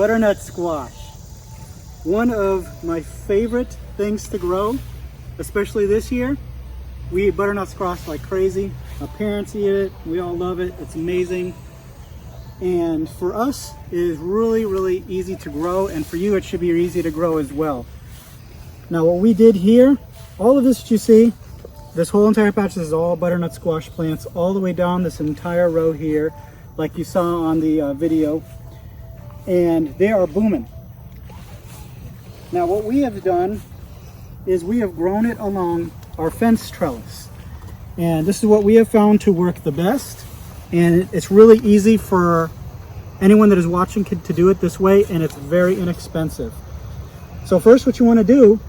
butternut squash. One of my favorite things to grow, especially this year. We eat butternut squash like crazy. My parents eat it, we all love it, it's amazing. And for us, it is really, really easy to grow, and for you it should be easy to grow as well. Now what we did here, all of this that you see, this whole entire patch is all butternut squash plants, all the way down this entire row here, like you saw on the video. And they are booming. Now what we have done is we have grown it along our fence trellis. And this is what we have found to work the best. And it's really easy for anyone that is watching to do it this way, and it's very inexpensive. So first what you want to do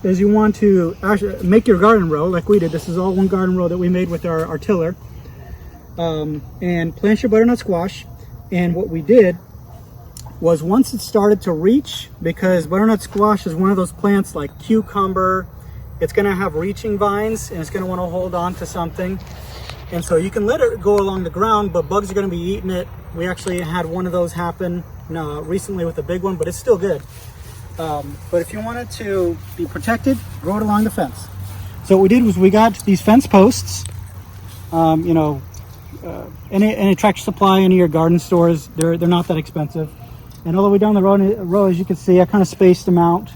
is you want to actually make your garden row like we did. This is all one garden row that we made with our tiller. And plant your butternut squash. And what we did was, once it started to reach, because butternut squash is one of those plants like cucumber, it's going to have reaching vines and it's going to want to hold on to something. And so you can let it go along the ground, but bugs are going to be eating it. We actually had one of those happen recently with a big one, but it's still good. But if you want it to be protected, grow it along the fence. So what we did was we got these fence posts, any Tractor Supply, any of your garden stores, they're not that expensive. And all the way down the row, as you can see, I kind of spaced them out,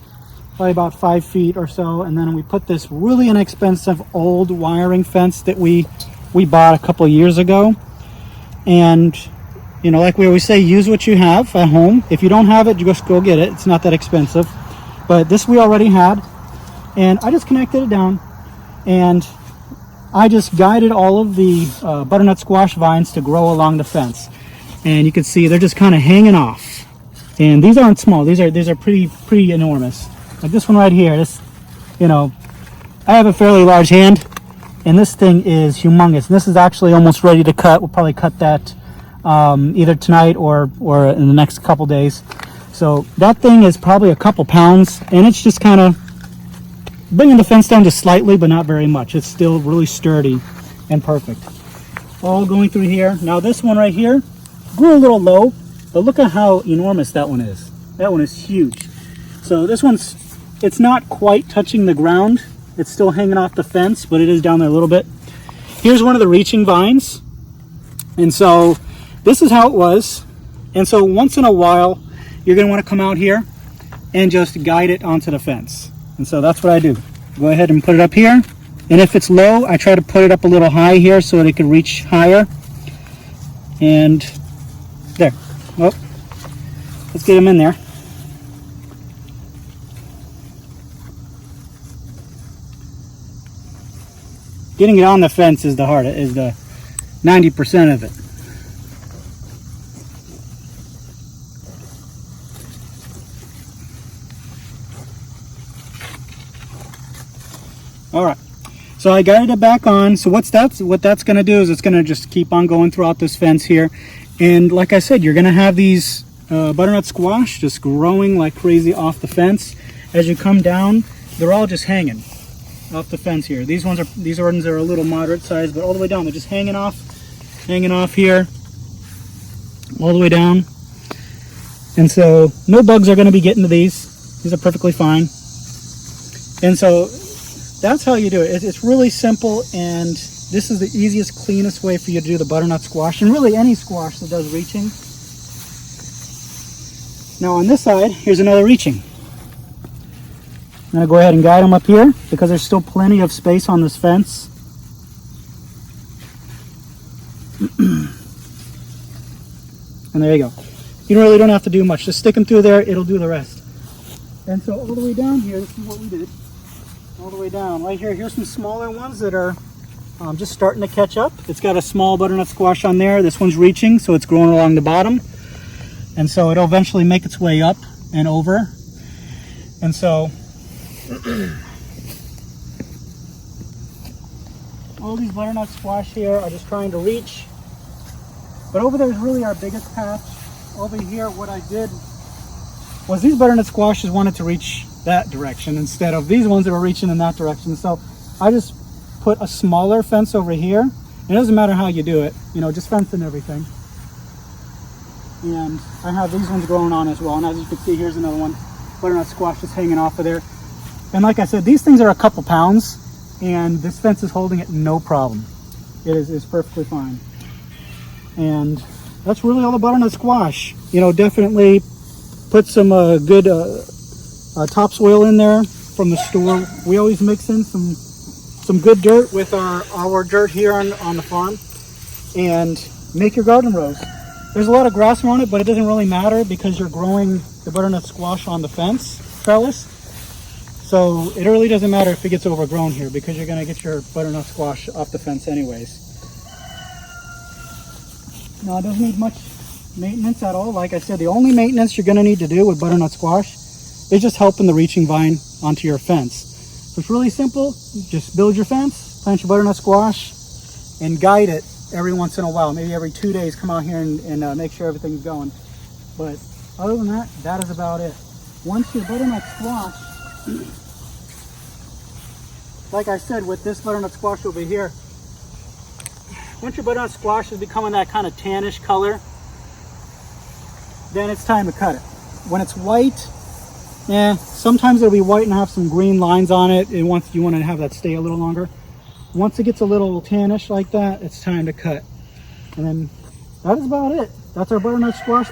probably about 5 feet or so. And then we put this really inexpensive old wiring fence that we bought a couple of years ago. And, like we always say, use what you have at home. If you don't have it, you just go get it. It's not that expensive. But this we already had. And I just connected it down. And I just guided all of the butternut squash vines to grow along the fence. And you can see they're just kind of hanging off. And these aren't small. These are pretty enormous. Like this one right here. This, I have a fairly large hand, and this thing is humongous. And this is actually almost ready to cut. We'll probably cut that either tonight or in the next couple days. So that thing is probably a couple pounds, and it's just kind of bringing the fence down just slightly, but not very much. It's still really sturdy and perfect. All going through here. Now this one right here grew a little low, but look at how enormous that one is. That one is huge. So this one's, it's not quite touching the ground. It's still hanging off the fence, but it is down there a little bit. Here's one of the reaching vines. And so this is how it was. And so once in a while, you're gonna wanna come out here and just guide it onto the fence. And so that's what I do. Go ahead and put it up here. And if it's low, I try to put it up a little high here so that it can reach higher. And there. Well, let's get them in there. Getting it on the fence is the 90% of it. All right. So I guided it back on. So what that's going to do is it's going to just keep on going throughout this fence here. And like I said, you're going to have these butternut squash just growing like crazy off the fence. As you come down, they're all just hanging off the fence here. These ones are a little moderate size, but all the way down, they're just hanging off here, all the way down. And so no bugs are going to be getting to these. These are perfectly fine. And so that's how you do it. It's really simple, and this is the easiest, cleanest way for you to do the butternut squash, and really any squash that does reaching. Now on this side, here's another reaching. I'm going to go ahead and guide them up here because there's still plenty of space on this fence. And there you go. You really don't have to do much. Just stick them through there, it'll do the rest. And so all the way down here, this is what we did. All the way down. Right here, here's some smaller ones that are just starting to catch up. It's got a small butternut squash on there. This one's reaching, so it's growing along the bottom. And so it'll eventually make its way up and over. And so all these butternut squash here are just trying to reach. But over there is really our biggest patch. Over here, what I did was these butternut squashes wanted to reach that direction instead of these ones that were reaching in that direction. So I just put a smaller fence over here. It doesn't matter how you do it, just fence and everything. And I have these ones growing on as well. And as you can see, here's another one, butternut squash just hanging off of there. And like I said, these things are a couple pounds, and this fence is holding it no problem. It is perfectly fine. And that's really all the butternut squash. You know, definitely put some good topsoil in there from the store. We always mix in some good dirt with our dirt here on the farm, and make your garden rows. There's a lot of grass around it, but it doesn't really matter because you're growing the butternut squash on the fence trellis. So it really doesn't matter if it gets overgrown here because you're gonna get your butternut squash off the fence anyways. Now, it doesn't need much maintenance at all. Like I said, the only maintenance you're gonna need to do with butternut squash is just helping the reaching vine onto your fence. So it's really simple. Just build your fence, plant your butternut squash, and guide it every once in a while. Maybe every 2 days, come out here and make sure everything's going. But other than that, that is about it. Once your butternut squash, like I said, with this butternut squash over here, once your butternut squash is becoming that kind of tannish color, then it's time to cut it. When it's white, sometimes it'll be white and have some green lines on it, and once you want to have that stay a little longer. Once it gets a little tannish like that, it's time to cut. And then that is about it. That's our butternut squash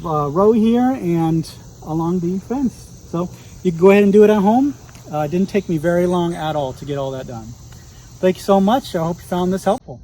row here and along the fence. So you can go ahead and do it at home. It didn't take me very long at all to get all that done. Thank you so much. I hope you found this helpful.